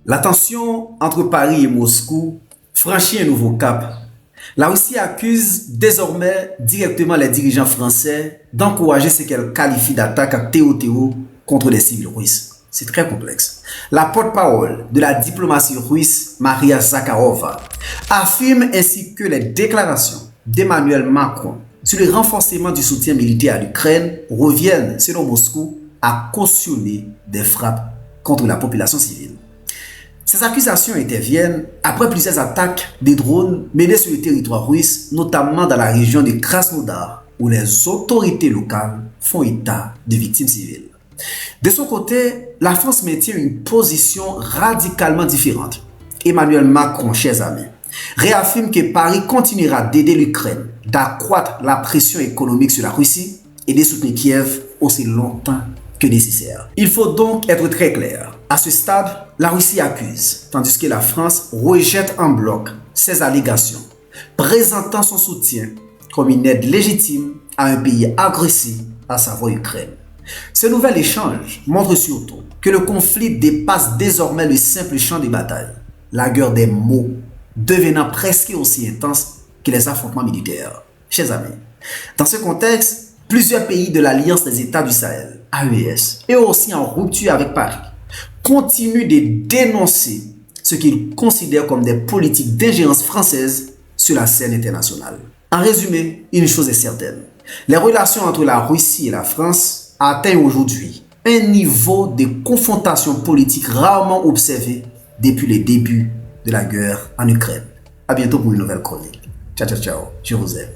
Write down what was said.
La tension entre Paris et Moscou franchit un nouveau cap. La Russie accuse désormais directement les dirigeants français d'encourager ce qu'elle qualifie d'attaque à Théo contre les civils russes. C'est très complexe. La porte-parole de la diplomatie russe, Maria Zakharova, affirme ainsi que les déclarations d'Emmanuel Macron sur le renforcement du soutien militaire à l'Ukraine reviennent, selon Moscou, à cautionner des frappes contre la population civile. Ces accusations interviennent après plusieurs attaques des drones menées sur le territoire russe, notamment dans la région de Krasnodar, où les autorités locales font état de victimes civiles. De son côté, la France maintient une position radicalement différente. Emmanuel Macron, chers amis, réaffirme que Paris continuera d'aider l'Ukraine, d'accroître la pression économique sur la Russie et de soutenir Kiev aussi longtemps que nécessaire. Il faut donc être très clair. À ce stade, la Russie accuse, tandis que la France rejette en bloc ces allégations, présentant son soutien comme une aide légitime à un pays agressif, à savoir l'Ukraine. Ce nouvel échange montre surtout que le conflit dépasse désormais le simple champ de bataille, la guerre des mots devenant presque aussi intense que les affrontements militaires. Chers amis, dans ce contexte, plusieurs pays de l'Alliance des États du Sahel, AES, et aussi en rupture avec Paris, continuent de dénoncer ce qu'ils considèrent comme des politiques d'ingérence française sur la scène internationale. En résumé, une chose est certaine, les relations entre la Russie et la France atteignent aujourd'hui un niveau de confrontation politique rarement observé depuis le début de la guerre en Ukraine. À bientôt pour une nouvelle chronique. Ciao, ciao, ciao. Je vous aime.